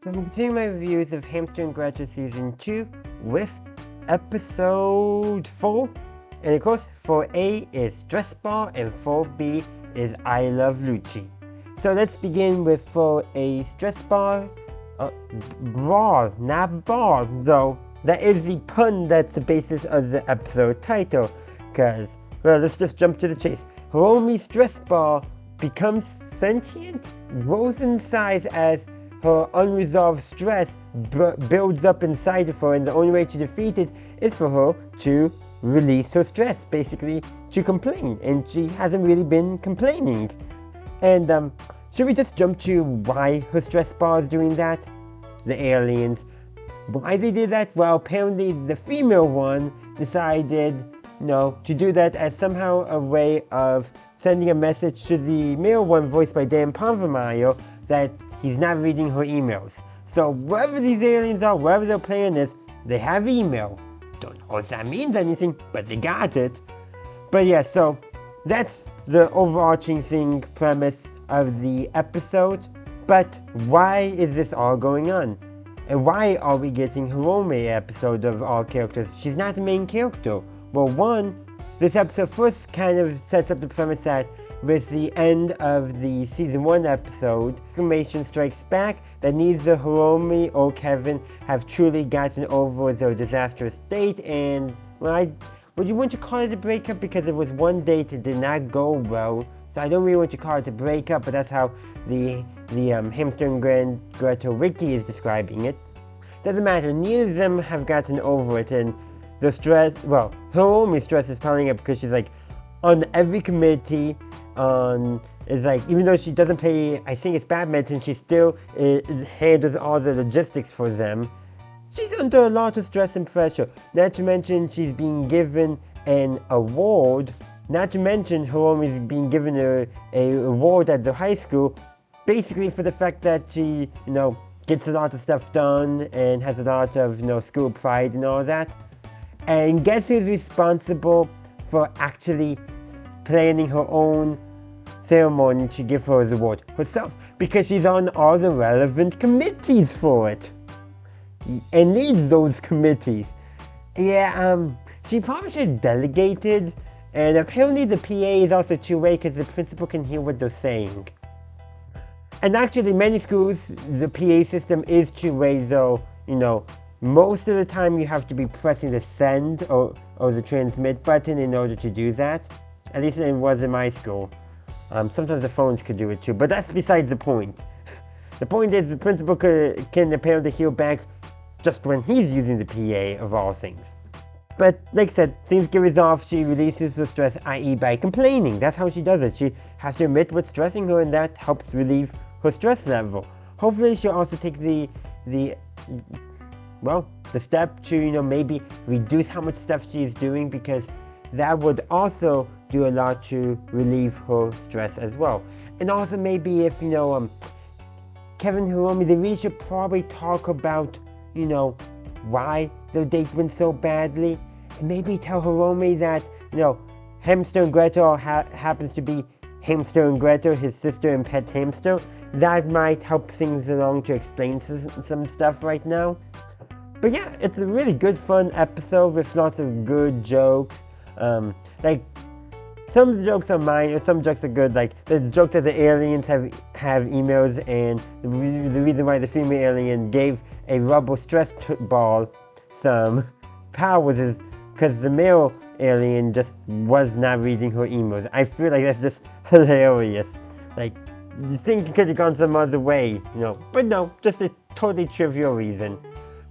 So I'm continuing my reviews of Hamster and Gretel Season 2 with Episode 4. And of course, 4A is Stress Ball and 4B is I Love Luchie. So let's begin with 4A Stress Ball. Brawl, not ball, though. That is the pun that's the basis of the episode title. Because, well, let's just jump to the chase. Hiromi's Stress Ball becomes sentient, grows in size as her unresolved stress builds up inside of her, and the only way to defeat it is for her to release her stress, basically to complain, and she hasn't really been complaining. And should we just jump to why her stress ball is doing that? The aliens. Why they did that? Well, apparently the female one decided, to do that as somehow a way of sending a message to the male one voiced by Povenmire that he's not reading her emails. So wherever these aliens are, wherever they're playing this, they have email. Don't know if that means anything, but they got it. But yeah, so that's the overarching premise of the episode. But why is this all going on? And why are we getting Hiromi episode of all characters? She's not the main character. Well, one, this episode first kind of sets up the premise that with the end of the Season 1 episode, information strikes back that neither Hiromi or Kevin have truly gotten over their disastrous state, and, well, would you want to call it a breakup? Because it was one date that did not go well, so I don't really want to call it a breakup, but that's how the Hamster and Gretel wiki is describing it. Doesn't matter, neither of them have gotten over it, and the stress, well, Hiromi's stress is piling up because she's like, on every committee, is like, even though she doesn't play, I think it's badminton, she still handles all the logistics for them. She's under a lot of stress and pressure. Not to mention she's being given an award. Not to mention Hiromi's being given a award at the high school, basically for the fact that she, gets a lot of stuff done and has a lot of, school pride and all that. And guess who's responsible for actually planning her own ceremony to give her the award? Herself, because she's on all the relevant committees for it. And leads those committees. Yeah, she probably should have delegated, and apparently the PA is also two-way because the principal can hear what they're saying. And actually, many schools, the PA system is two-way, though, most of the time you have to be pressing the send or the transmit button in order to do that. At least it was in my school. Sometimes the phones could do it too, but that's besides the point. The point is the principal can apparently hear back just when he's using the PA of all things. But like I said, things get resolved, she releases the stress, i.e. by complaining. That's how she does it. She has to admit what's stressing her, and that helps relieve her stress level. Hopefully she'll also take the step to, maybe reduce how much stuff she's doing, because that would also do a lot to relieve her stress as well. And also maybe if, Kevin and Hiromi, they really should probably talk about, why their date went so badly. And maybe tell Hiromi that, Hamster and Gretel happens to be Hamster and Gretel, his sister and pet hamster. That might help things along to explain some stuff right now. But yeah, it's a really good, fun episode with lots of good jokes. Like, some of the jokes are minor, some jokes are good, like the joke that the aliens have emails, and the reason why the female alien gave a rubber stress ball some powers is because the male alien just was not reading her emails. I feel like that's just hilarious. Like, you think it could have gone some other way, but no, just a totally trivial reason.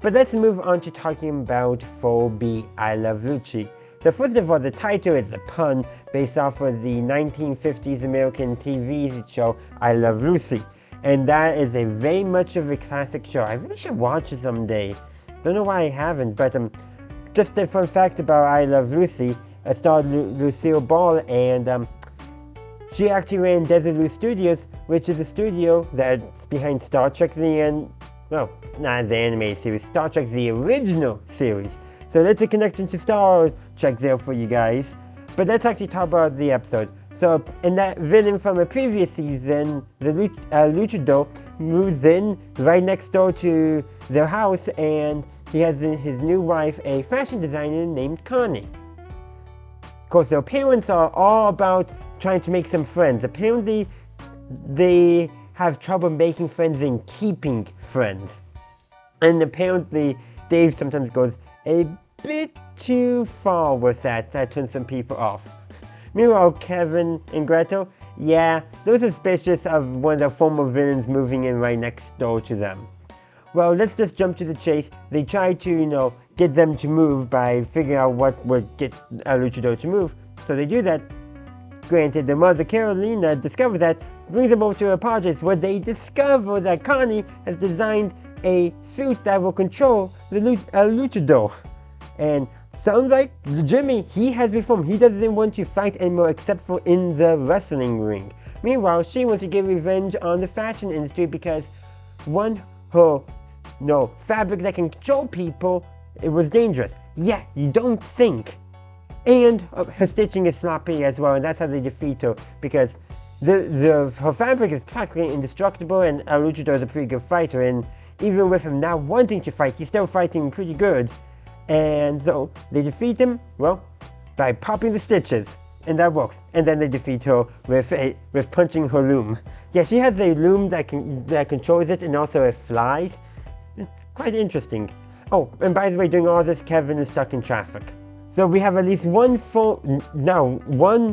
But let's move on to talking about 4B, I Love Luchie. So first of all, the title is a pun based off of the 1950s American TV show I Love Lucy. And that is a very much of a classic show. I really should watch it someday. Don't know why I haven't, but just a fun fact about I Love Lucy, it starred Lucille Ball, and she actually ran Desilu Studios, which is a studio that's behind Star Trek not the animated series, Star Trek the original series. So that's a connection to Star Trek there for you guys. But let's actually talk about the episode. So in that villain from a previous season, the luchador, moves in right next door to their house, and he has his new wife, a fashion designer named Connie. Of course, their parents are all about trying to make some friends. Apparently, they have trouble making friends and keeping friends. And apparently, Dave sometimes goes a bit too far with that. That turns some people off. Meanwhile, Kevin and Gretel, yeah, they're suspicious of one of the former villains moving in right next door to them. Well, let's just jump to the chase. They try to, get them to move by figuring out what would get El Luchador to move. So they do that. Granted, the mother, Carolina, discovers that, brings them over to her apologize, where they discover that Connie has designed a suit that will control the El Luchador. And sounds like Jimmy, he has reformed. He doesn't want to fight anymore except for in the wrestling ring. Meanwhile, she wants to get revenge on the fashion industry because her fabric that can control people, it was dangerous. Yeah, you don't think. And her stitching is sloppy as well, and that's how they defeat her, because her fabric is practically indestructible, and El Luchador is a pretty good fighter, and even with him now wanting to fight, he's still fighting pretty good. And so they defeat him, well, by popping the stitches, and that works. And then they defeat her with punching her loom. Yeah, she has a loom that controls it, and also it flies. It's quite interesting. Oh, and by the way, during all this, Kevin is stuck in traffic. So we have at least one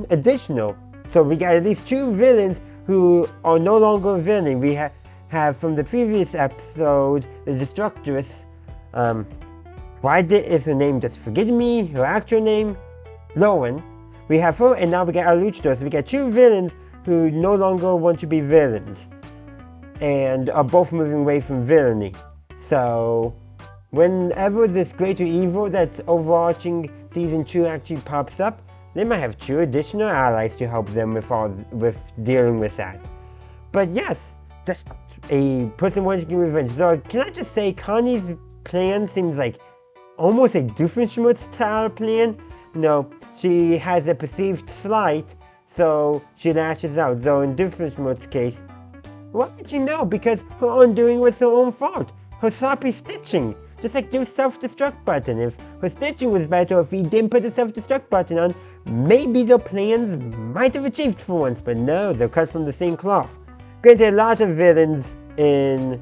additional. So we got at least two villains who are no longer a villain. We have from the previous episode, the Destructress. Why is her name just forgetting me? Her actual name? Lowen. We have her, and now we got El Luchador. So we got two villains who no longer want to be villains, and are both moving away from villainy. So whenever this greater evil that's overarching season 2 actually pops up, they might have two additional allies to help them with dealing with that. But yes, just a person wanting to get revenge. So can I just say, Connie's plan seems like almost a Doofenshmirtz style plan. She has a perceived slight, so she lashes out. Though in Doofenshmirtz's case, what did you know? Because her undoing was her own fault. Her sloppy stitching. Just like the self-destruct button. If her stitching was better, if he didn't put the self-destruct button on, maybe their plans might have achieved for once. But no, they're cut from the same cloth. Granted, a lot of villains in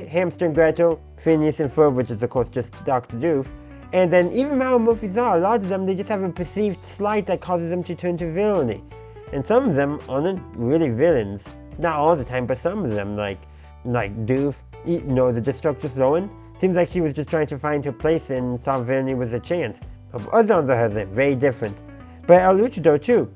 Hamster and Gretel, Phineas and Ferb, which is of course just Dr. Doof, and then even Mal and Murphy's Law, a lot of them, they just have a perceived slight that causes them to turn to villainy. And some of them aren't really villains. Not all the time, but some of them, like Doof, the Destructress Lowen, seems like she was just trying to find her place and saw villainy was a chance. Others on the other hand, very different. But El Luchador too.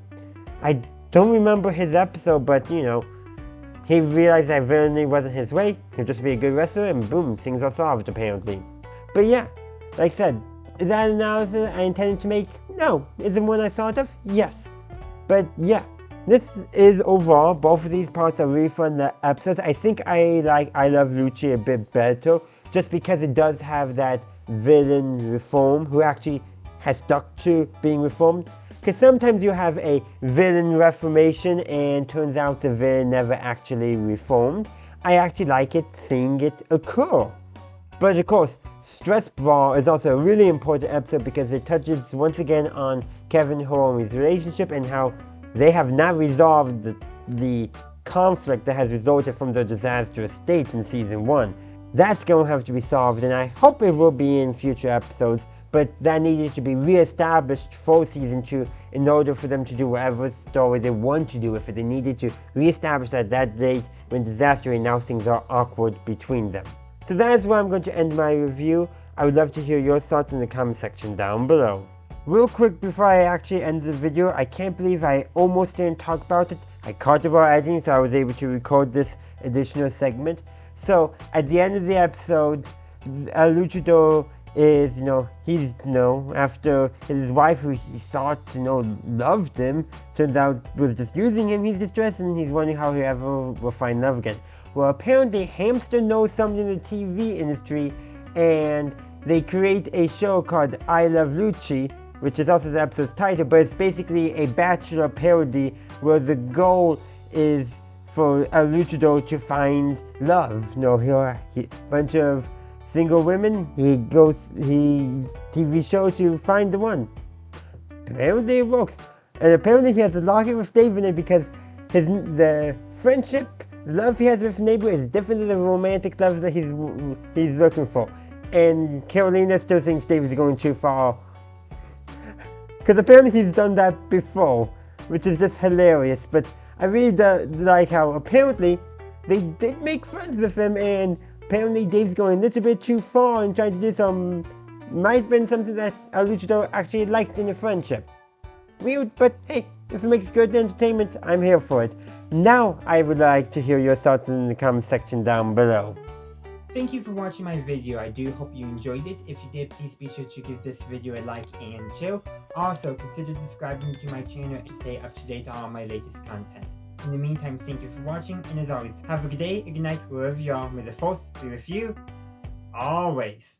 I don't remember his episode, but he realized that villainy wasn't his way. He'd just be a good wrestler, and boom, things are solved apparently. But yeah, like I said, is that an analysis I intended to make? No. Is it one I thought of? Yes. But yeah, this is overall, both of these parts are really fun episodes. I think I like I Love Luchie a bit better, just because it does have that villain reform who actually has stuck to being reformed. Because sometimes you have a villain reformation and turns out the villain never actually reformed. I actually like seeing it occur. But of course, Stress Brawl is also a really important episode because it touches once again on Kevin and Hiromi's relationship and how they have not resolved the conflict that has resulted from their disastrous state in season 1. That's going to have to be solved, and I hope it will be in future episodes, but that needed to be re-established for season 2 in order for them to do whatever story they want to do with it. They needed to re-establish that date when disaster and now things are awkward between them. So that is where I'm going to end my review. I would love to hear your thoughts in the comment section down below. Real quick before I actually end the video, I can't believe I almost didn't talk about it. I caught about editing, so I was able to record this additional segment. So at the end of the episode, El Luchador is, after his wife, who he thought, loved him, turns out was just using him, he's distressed and he's wondering how he ever will find love again. Well, apparently Hamster knows something in the TV industry, and they create a show called I Love Luchie, which is also the episode's title, but it's basically a Bachelor parody where the goal is for a luchador to find love. No, he bunch of single women. He TV show to find the one. Apparently it works, and apparently he has a locket with Dave in it because the friendship, the love he has with neighbor is different than the romantic love that he's looking for. And Carolina still thinks Dave is going too far, because apparently he's done that before, which is just hilarious. But I really like how apparently they did make friends with him, and apparently Dave's going a little bit too far and trying to do some, might have been something that a luchador actually liked in a friendship. Weird, but hey, if it makes good entertainment, I'm here for it. Now I would like to hear your thoughts in the comment section down below. Thank you for watching my video. I do hope you enjoyed it. If you did, please be sure to give this video a like and share. Also, consider subscribing to my channel to stay up to date on all my latest content. In the meantime, thank you for watching, and as always, have a good day, a good night, wherever you are. May the force be with you, always.